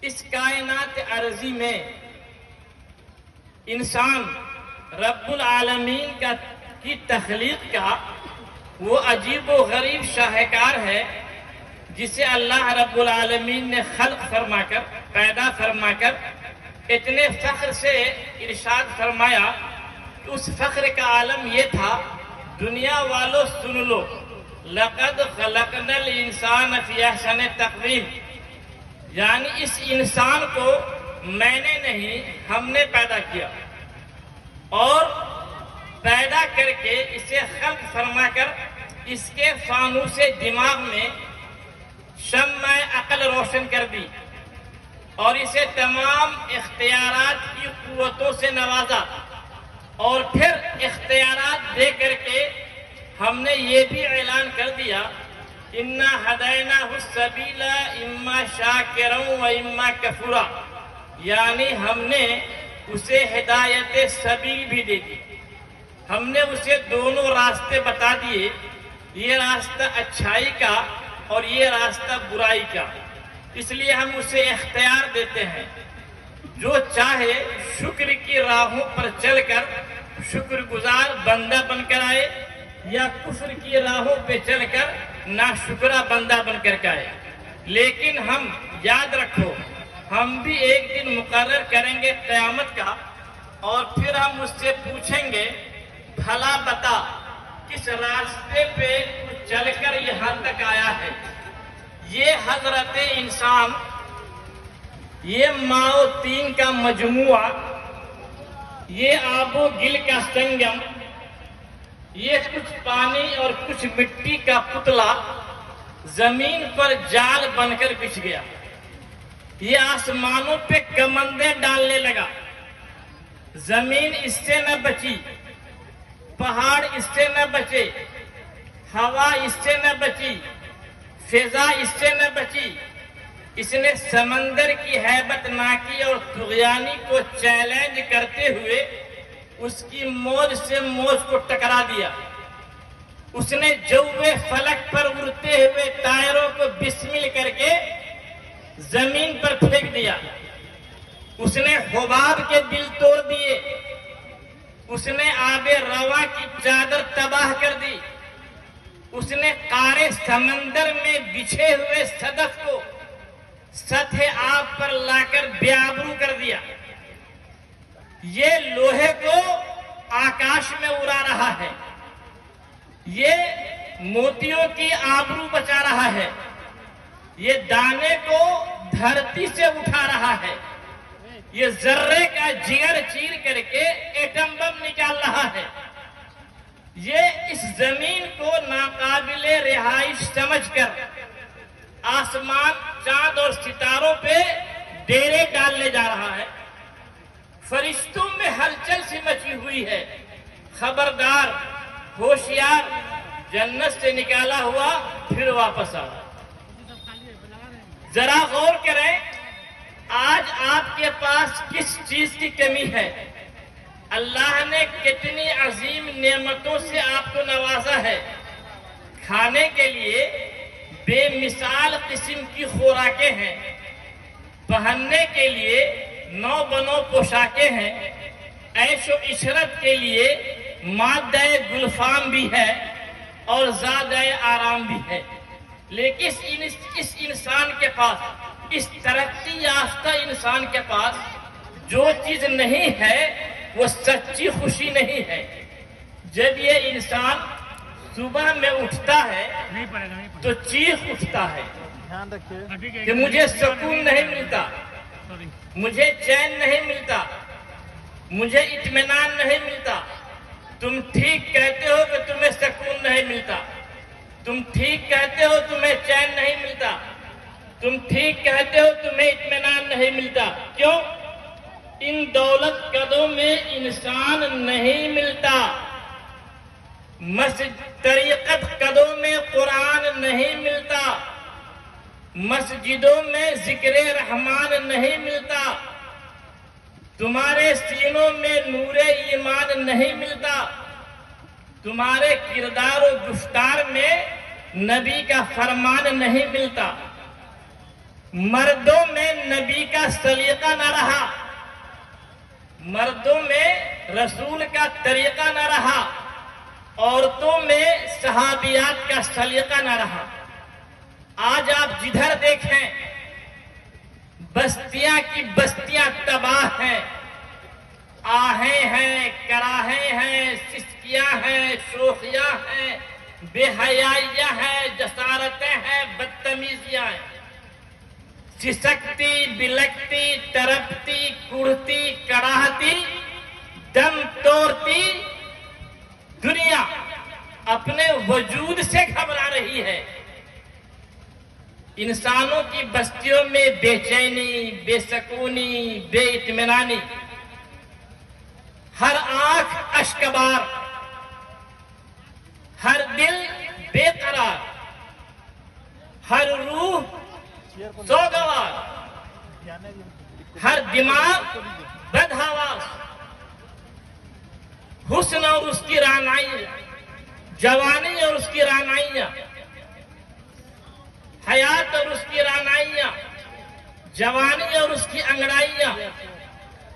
اس کائنات ارضی میں انسان رب العالمین کی تخلیق کا وہ عجیب و غریب شاہکار ہے جسے اللہ رب العالمین نے خلق فرما کر پیدا فرما کر اتنے فخر سے ارشاد فرمایا کہ اس فخر کا عالم یہ تھا، دنیا والو سن لو، لقد خلقنا الانسان فی احسن تقویم، یعنی اس انسان کو میں نے نہیں ہم نے پیدا کیا، اور پیدا کر کے اسے خلق فرما کر اس کے فانوس دماغ میں شمع عقل روشن کر دی اور اسے تمام اختیارات کی قوتوں سے نوازا، اور پھر اختیارات دے کر کے ہم نے یہ بھی اعلان کر دیا اِنَّا هَدَيْنَاهُ السَّبِيلَ إِمَّا شَاكِرًا وَإِمَّا كَفُورًا، یعنی ہم نے اسے ہدایت سبیل بھی دے دی، ہم نے اسے دونوں راستے بتا دیے، یہ راستہ اچھائی کا اور یہ راستہ برائی کا، اس لیے ہم اسے اختیار دیتے ہیں، جو چاہے شکر کی راہوں پر چل کر شکر گزار بندہ بن کر آئے، یا کفر کی راہوں پہ چل کر ناشکرہ بندہ بن کر آئے، لیکن ہم یاد رکھو ہم بھی ایک دن مقرر کریں گے قیامت کا، اور پھر ہم اس سے پوچھیں گے بھلا بتا کس راستے پہ چل کر یہاں تک آیا ہے۔ یہ حضرت انسان، یہ ماء و طین کا مجموعہ، یہ آب و گل کا سنگم، یہ کچھ پانی اور کچھ مٹی کا پتلا زمین پر جال بن کر بچھ گیا، یہ آسمانوں پہ کمندیں ڈالنے لگا، زمین اس سے نہ بچی، پہاڑ اس سے نہ بچے، ہوا اس سے نہ بچی، فضا اس سے نہ بچی، اس نے سمندر کی ہیبت ناکی اور طغیانی کو چیلنج کرتے ہوئے اس کی موج سے موج کو ٹکرا دیا، اس نے جوے فلک پر اڑتے ہوئے ٹائروں کو بسمل کر کے زمین پر پھینک دیا، اس نے حباب کے دل توڑ دیے، اس نے آب رواں کی چادر تباہ کر دی، اس نے قعر سمندر میں بچھے ہوئے صدف کو سطح آب پر لا کر بے آبرو کر دیا، یہ لوہے کو آکاش میں اڑا رہا ہے، یہ موتیوں کی آبرو بچا رہا ہے، یہ دانے کو دھرتی سے اٹھا رہا ہے، یہ ذرے کا جگر چیر کر کے ایٹم بم نکال رہا ہے، یہ اس زمین کو ناقابل رہائش سمجھ کر آسمان، چاند اور ستاروں پہ ڈیرے ڈالنے جا رہا ہے، فرشتوں میں ہلچل سی مچی ہوئی ہے، خبردار، ہوشیار، جنت سے نکالا ہوا پھر واپس آ۔ ذرا غور کریں آج آپ کے پاس کس چیز کی کمی ہے؟ اللہ نے کتنی عظیم نعمتوں سے آپ کو نوازا ہے، کھانے کے لیے بے مثال قسم کی خوراکیں ہیں، پہننے کے لیے نو بنو پوشاکیں ہیں، عیش و عشرت کے لیے مادہ گلفام بھی ہے اور زادہ آرام بھی ہے، لیکن اس انسان کے پاس، اس ترقی یافتہ انسان کے پاس جو چیز نہیں ہے وہ سچی خوشی نہیں ہے۔ جب یہ انسان صبح میں اٹھتا ہے تو چیخ اٹھتا ہے کہ مجھے سکون نہیں ملتا، مجھے چین نہیں ملتا، مجھے اطمینان نہیں ملتا۔ تم ٹھیک کہتے ہو کہ تمہیں سکون نہیں ملتا، تم ٹھیک کہتے ہو تمہیں چین نہیں ملتا، تم ٹھیک کہتے ہو تمہیں اطمینان نہیں ملتا، کیوں؟ ان دولت قدوں میں انسان نہیں ملتا، طریقت قدوں میں قرآن نہیں ملتا، مسجدوں میں ذکر رحمان نہیں ملتا، تمہارے سینوں میں نور ایمان نہیں ملتا، تمہارے کردار و گفتار میں نبی کا فرمان نہیں ملتا۔ مردوں میں نبی کا سلیقہ نہ رہا، مردوں میں رسول کا طریقہ نہ رہا، عورتوں میں صحابیات کا سلیقہ نہ رہا۔ آج آپ جدھر دیکھیں بستیاں کی بستیاں تباہ ہیں، آہیں ہیں، کراہیں ہیں، سسکیاں ہیں، شوخیاں ہیں، بے حیائیاں ہیں، جسارتیں ہیں، بدتمیزیاں ہیں، سسکتی، بلکتی، ترپتی، کڑتی، کڑاہتی، دم توڑتی دنیا اپنے وجود سے گھبرا رہی ہے۔ انسانوں کی بستیوں میں بے چینی، بے سکونی، بے اطمینانی، ہر آنکھ اشکبار، ہر دل بے قرار، ہر روح سوگوار، ہر دماغ بدحواس، حسن اور اس کی رعنائیاں، جوانی اور اس کی رعنائیاں، حیات اور اس کی رعنائیاں، جوانی اور اس کی انگڑائیاں،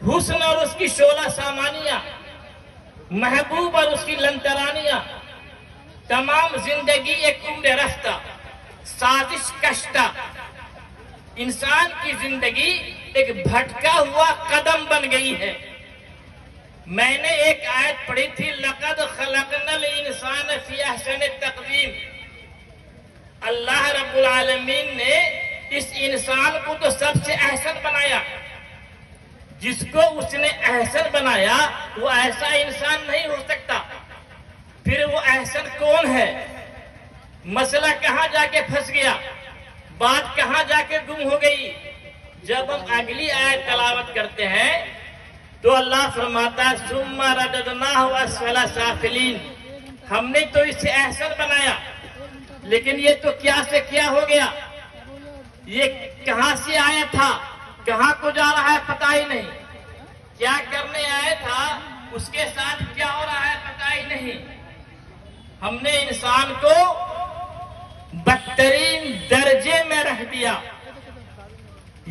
حسن اور اس کی شعلہ سامانیاں، محبوب اور اس کی لنترانیاں، تمام زندگی ایک عمر رفتہ، سازش کشتہ، انسان کی زندگی ایک بھٹکا ہوا قدم بن گئی ہے۔ میں نے ایک آیت پڑھی تھی، لَقَدْ خَلَقْنَا الْإِنسَانَ فِي أَحْسَنِ تَقْوِيمٍ۔ اللہ رب العالمین نے اس انسان کو تو سب سے احسن بنایا، جس کو اس نے احسن بنایا وہ ایسا انسان نہیں ہو سکتا۔ پھر وہ احسن کون ہے؟ مسئلہ کہاں جا کے پھنس گیا، بات کہاں جا کے گم ہو گئی؟ جب ہم اگلی آیت تلاوت کرتے ہیں تو اللہ فرماتا ہے ثم رددناہ اسفل سافلین، ہم نے تو اسے احسن بنایا، لیکن یہ تو کیا سے کیا ہو گیا، یہ کہاں سے آیا تھا، کہاں کو جا رہا ہے پتہ ہی نہیں، کیا کرنے آیا تھا اس کے ساتھ کیا ہو رہا ہے پتہ ہی نہیں۔ ہم نے انسان کو بدترین درجے میں رکھ دیا،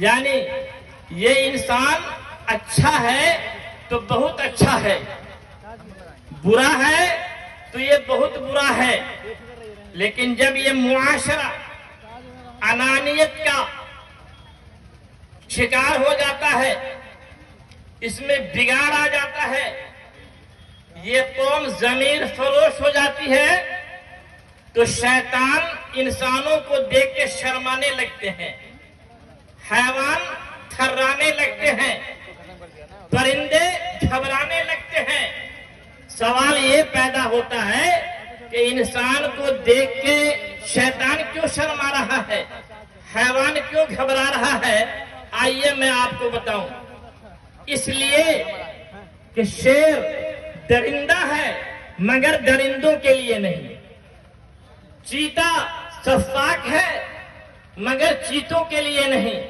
یعنی یہ انسان اچھا ہے تو بہت اچھا ہے، برا ہے تو یہ بہت برا ہے۔ لیکن جب یہ معاشرہ انانیت کا شکار ہو جاتا ہے، اس میں بگاڑ آ جاتا ہے، یہ قوم ضمیر فروش ہو جاتی ہے، تو شیطان انسانوں کو دیکھ کے شرمانے لگتے ہیں، حیوان تھرانے لگتے ہیں، پرندے گھبرانے لگتے ہیں۔ سوال یہ پیدا ہوتا ہے کہ انسان کو دیکھ کے شیطان کیوں شرما رہا ہے، حیوان کیوں گھبرا رہا ہے؟ آئیے میں آپ کو بتاؤں۔ اس لیے کہ شیر درندہ ہے مگر درندوں کے لیے نہیں، چیتا سفاک ہے مگر چیتوں کے لیے نہیں،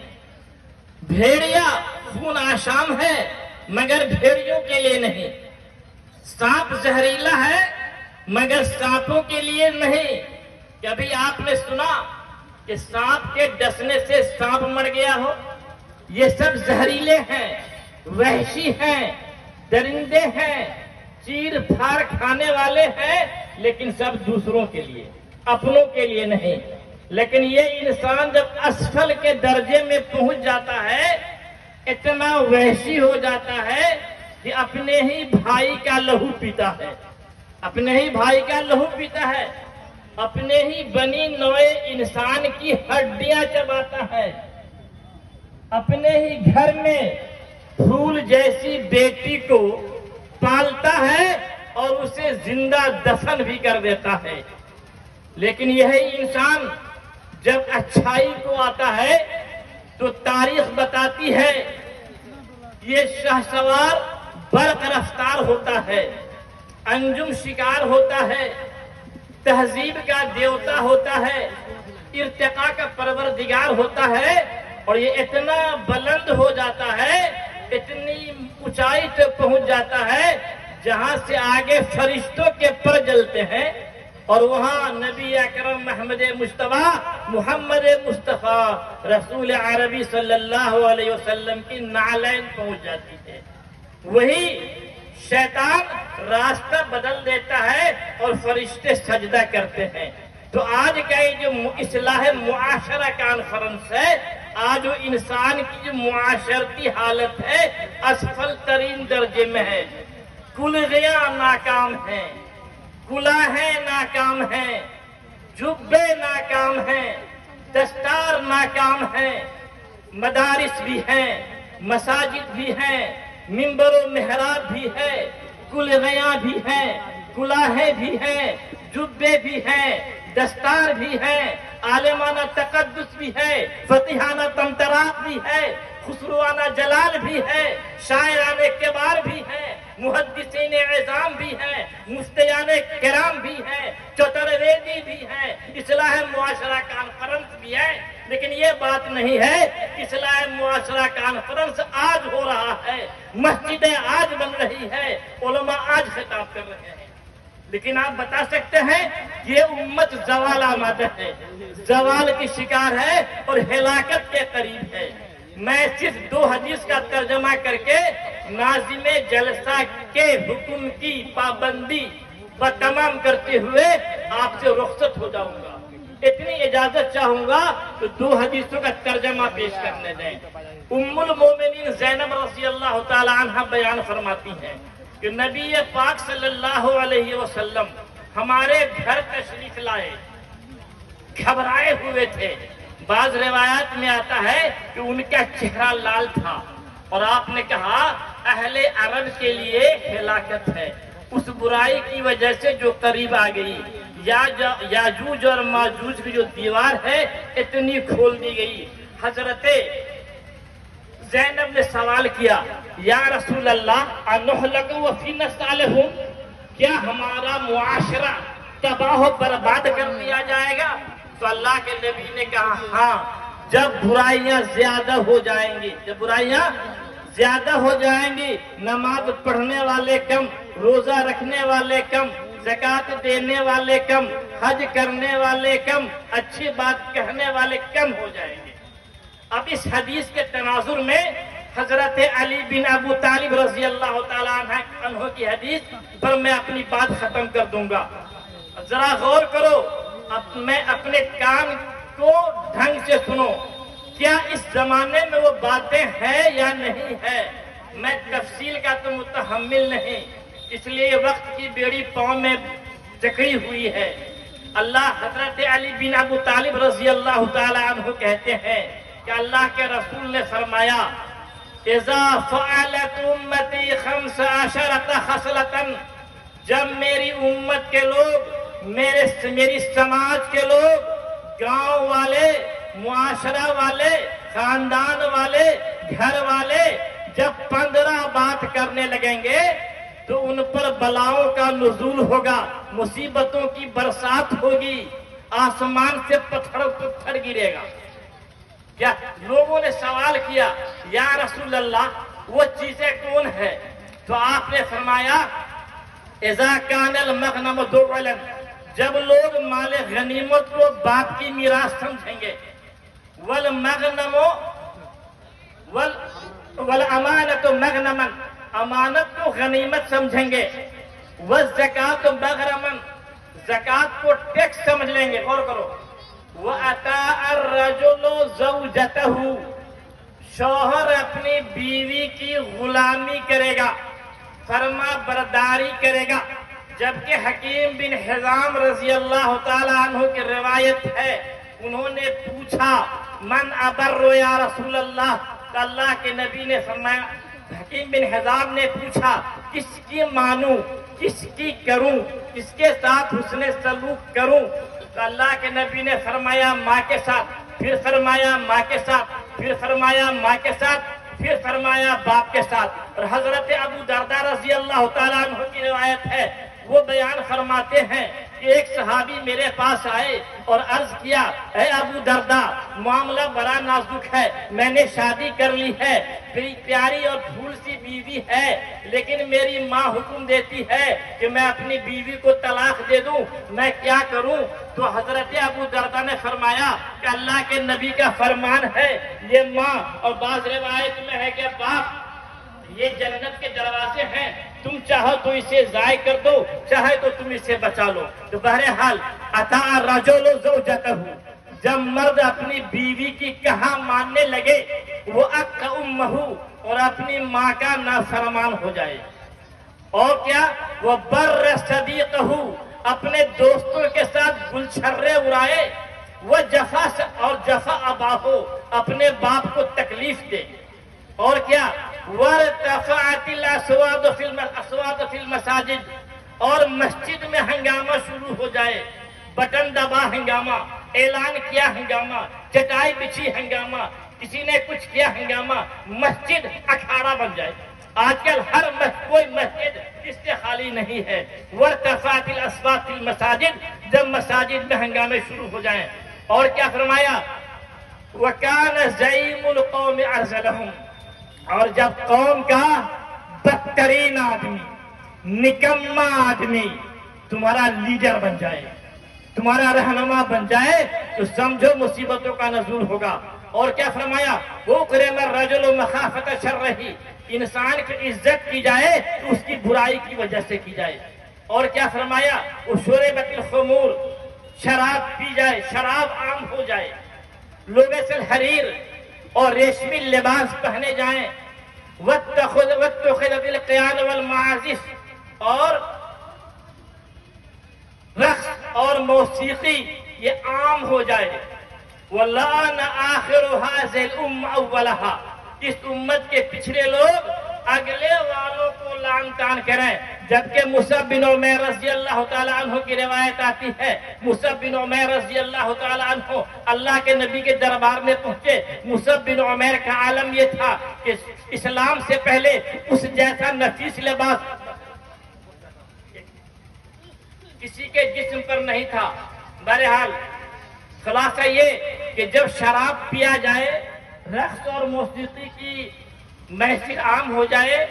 بھیڑیا خون آشام ہے مگر بھیڑیوں کے لیے نہیں، سانپ زہریلا ہے مگر سانپوں کے لیے نہیں۔ کبھی آپ نے سنا کہ سانپ کے ڈسنے سے سانپ مر گیا ہو؟ یہ سب زہریلے ہیں، وحشی ہیں، درندے ہیں، چیر پھاڑ کھانے والے ہیں، لیکن سب دوسروں کے لیے، اپنوں کے لیے نہیں۔ لیکن یہ انسان جب اسفل کے درجے میں پہنچ جاتا ہے، اتنا وحشی ہو جاتا ہے کہ اپنے ہی بھائی کا لہو پیتا ہے، اپنے ہی بھائی کا لہو پیتا ہے، اپنے ہی بنی نوع انسان کی ہڈیاں چباتا ہے، اپنے ہی گھر میں پھول جیسی بیٹی کو پالتا ہے اور اسے زندہ دفن بھی کر دیتا ہے۔ لیکن یہی انسان جب اچھائی کو آتا ہے تو تاریخ بتاتی ہے یہ شہسوار برق رفتار ہوتا ہے، انجم شکار ہوتا ہے، تہذیب کا دیوتا ہوتا ہے، ارتقاء کا پروردگار ہوتا ہے، اور یہ اتنا بلند ہو جاتا ہے، اتنی اونچائی پہ پہنچ جاتا ہے جہاں سے آگے فرشتوں کے پر جلتے ہیں، اور وہاں نبی اکرم محمد مصطفیٰ رسول عربی صلی اللہ علیہ وسلم کی نعلین پہنچ جاتی ہے۔ وہی شیطان راستہ بدل دیتا ہے اور فرشتے سجدہ کرتے ہیں۔ تو آج کا یہ جو اصلاح معاشرہ کانفرنس ہے، آج وہ انسان کی جو معاشرتی حالت ہے اسفل ترین درجے میں ہے۔ کلیاں ناکام ہیں، کلاہیں ناکام ہیں، جبے ناکام ہیں، دستار ناکام ہیں، مدارس بھی ہیں، مساجد بھی ہیں، منبر و محراب بھی ہے، کلیاں بھی ہیں، کلاہیں بھی ہیں، جبے بھی ہیں، دستار بھی ہیں، عالمانہ تقدس بھی ہے، فتحانہ طمطرات بھی ہے، خسروانہ جلال بھی ہے، شاعرانہ کبار بھی ہے، محدثین عظام بھی ہیں، مفتیان کرام بھی ہیں، چترویدی بھی ہیں، اصلاح معاشرہ کانفرنس بھی ہے۔ لیکن یہ بات نہیں ہے کہ اصلاح معاشرہ کانفرنس آج ہو رہا ہے، مسجدیں آج بن رہی ہے، علماء آج خطاب کر رہے ہیں، لیکن آپ بتا سکتے ہیں یہ امت زوال آمادہ ہے، زوال کی شکار ہے اور ہلاکت کے قریب ہے۔ میں صرف 2 حدیث کا ترجمہ کر کے ناظم جلسہ کے حکم کی پابندی تمام کرتے ہوئے آپ سے رخصت ہو جاؤں گا۔ اتنی اجازت چاہوں گا تو 2 حدیثوں کا ترجمہ پیش کرنے دیں۔ ام المومنین زینب رضی اللہ تعالی عنہ بیان فرماتی ہیں کہ نبی پاک صلی اللہ علیہ وسلم ہمارے گھر تشریف لائے، گھبرائے ہوئے تھے۔ بعض روایات میں آتا ہے کہ ان کا چہرہ لال تھا اور آپ نے کہا اہل عرب کے لیے ہلاکت ہے اس برائی کی وجہ سے جو قریب آ گئی، یاجوج اور ماجوج کی جو دیوار ہے اتنی کھول دی گئی۔ حضرت زینب نے سوال کیا، یا رسول اللہ انہلک وفی نسالہم، کیا ہمارا معاشرہ تباہ و برباد کر دیا جائے گا؟ تو اللہ کے نبی نے کہا ہاں، جب برائیاں زیادہ ہو جائیں گی، جب برائیاں زیادہ ہو جائیں گی، نماز پڑھنے والے کم، روزہ رکھنے والے کم، زکوٰۃ دینے والے کم، حج کرنے والے کم، اچھی بات کہنے والے کم ہو جائیں گے۔ اب اس حدیث کے تناظر میں حضرت علی بن ابو طالب رضی اللہ تعالیٰ عنہ کی حدیث پر میں اپنی بات ختم کر دوں گا۔ ذرا غور کرو، میں اپنے کان کو ڈھنگ سے سنو، کیا اس زمانے میں وہ باتیں ہیں یا نہیں ہے؟ میں تفصیل کا تو متحمل نہیں، اس لیے وقت کی بیڑی پاؤں میں جکڑی ہوئی ہے۔ اللہ حضرت علی بن ابو طالب رضی اللہ تعالیٰ عنہ کہتے ہیں کہ اللہ کے رسول نے فرمایا اذا فعلت امتی 15 خصلۃ، جب میری امت کے لوگ، میری سماج کے لوگ، گاؤں والے، معاشرہ والے، خاندان والے، گھر والے جب 15 بات کرنے لگیں گے تو ان پر بلاؤں کا نزول ہوگا، مصیبتوں کی برسات ہوگی، آسمان سے پتھر گرے گا۔ کیا لوگوں نے سوال کیا یا رسول اللہ وہ چیزیں کون ہے؟ تو آپ نے فرمایا اذا کان المغنم دعلا، جب لوگ مال غنیمت کو باپ کی میراث سمجھیں گے، والمغنم والامانت مغنما، امانت کو غنیمت سمجھیں گے، والزکاۃ مغرما، زکات کو ٹیکس سمجھ لیں گے۔ غور کرو، وَأَطَاعَ الرَّجُلُ زَوْجَتَهُ، شوہر اپنی بیوی کی غلامی کرے گا، فرما برداری کرے گا۔ جبکہ حکیم بن حزام رضی اللہ تعالیٰ عنہ کی روایت ہے، انہوں نے پوچھا من ابر یا رسول اللہ، تو اللہ کے نبی نے فرمایا، حکیم بن حزام نے پوچھا کس کی مانوں، کس کی کروں، کس کے ساتھ حسن سلوک کروں؟ تو اللہ کے نبی نے فرمایا ماں کے ساتھ، پھر فرمایا ماں کے ساتھ، پھر فرمایا ماں کے ساتھ، پھر فرمایا باپ کے ساتھ۔ اور حضرت ابو درداء رضی اللہ تعالیٰ عنہ کی روایت ہے، وہ بیان فرماتے ہیں کہ ایک صحابی میرے پاس آئے اور عرض کیا اے ابو دردا معاملہ بڑا نازک ہے، میں نے شادی کر لی ہے، پیاری اور پھول سی بیوی ہے، لیکن میری ماں حکم دیتی ہے کہ میں اپنی بیوی کو طلاق دے دوں، میں کیا کروں؟ تو حضرت ابو دردا نے فرمایا کہ اللہ کے نبی کا فرمان ہے یہ ماں اور بعض روایت میں ہے کہ باپ یہ جنت کے دروازے ہیں، تم چاہو تو اسے ضائع کر دو، چاہے تو تم اسے بچا لو۔ تو بہرحال اطاع الرجل زوجته، جب مرد اپنی بیوی کی کہاں ماننے لگے وہ اق امہ، اور اپنی ماں کا نافرمان ہو جائے، اور کیا وہ بر صدیقہ، اپنے دوستوں کے ساتھ گلچھرے اڑائے، وہ جفا اباہو، اپنے باپ کو تکلیف دے، اور کیا وارتفعت الاصوات فی المساجد، اور مسجد میں ہنگامہ شروع ہو جائے، بٹن دبا ہنگامہ، اعلان کیا ہنگامہ، چٹائی بچھی ہنگامہ، کسی نے کچھ کیا ہنگامہ، مسجد اکھاڑا بن جائے۔ آج کل ہر کوئی مسجد اس سے خالی نہیں ہے۔ وارتفعت الاصوات فی المساجد، جب مساجد میں ہنگامے شروع ہو جائیں، اور کیا فرمایا وَكَانَ زَعِيمُ الْقَوْمِ أَرْذَلَهُمْ، اور جب قوم کا بدترین آدمی، نکما آدمی تمہارا لیڈر بن جائے، تمہارا رہنما بن جائے، تو سمجھو مصیبتوں کا نزول ہوگا۔ اور کیا فرمایا وَأُكْرِمَ الرَّجُلُ مَخَافَةَ شَرِّهِ، انسان کی عزت کی جائے تو اس کی برائی کی وجہ سے کی جائے۔ اور کیا فرمایا وَشُرِبَتِ الْخُمُورُ، شراب پی جائے، شراب عام ہو جائے، لبس الحریر، اور ریشمی لباس پہنے جائیں، واتخذت القیان والمعازف، اور رقص اور موسیقی یہ عام ہو جائے، وَلَعَنَ آخِرُ هَذِهِ الْأُمَّةِ أَوَّلَهَا، اس امت کے پچھلے لوگ اگلے والوں کو لعن طعن کریں۔ جبکہ مصعب بن عمیر رضی اللہ تعالیٰ عنہ کی روایت آتی ہے، مصعب بن عمیر رضی اللہ تعالیٰ عنہ اللہ کے نبی کے دربار میں پہنچے۔ مصعب بن عمیر کا عالم یہ تھا کہ اسلام سے پہلے اس جیسا نفیس لباس کسی کے جسم پر نہیں تھا۔ بہرحال خلاصہ یہ کہ جب شراب پیا جائے، رقص اور موسیقی کی محفل عام ہو جائے،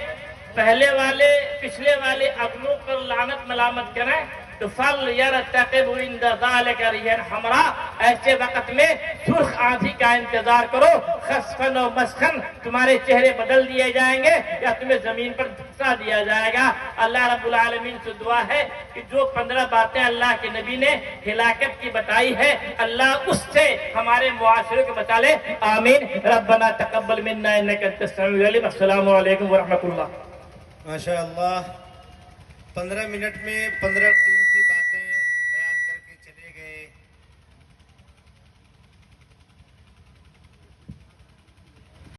پہلے والے پچھلے والے اگلوں پر لعنت ملامت کریں، تو فَلْيَرْتَقِبْ عِنْدَ ذَلِكَ رِيحٌ حَمْرَاء، ایسے وقت میں سرخ آندھی کا انتظار کرو، خسفن و مسخن، تمہارے چہرے بدل دیے جائیں گے یا تمہیں زمین پر دھسا دیا جائے گا۔ اللہ رب العالمین سے دعا ہے کہ جو 15 باتیں اللہ کے نبی نے ہلاکت کی بتائی ہے، اللہ اس سے ہمارے معاشرے کو بچا لے، آمین۔ ربنا تقبل منا انک انت السمیع العلیم۔ السلام علیکم ورحمۃ اللہ۔ ماشاء اللہ 15 منٹ میں 15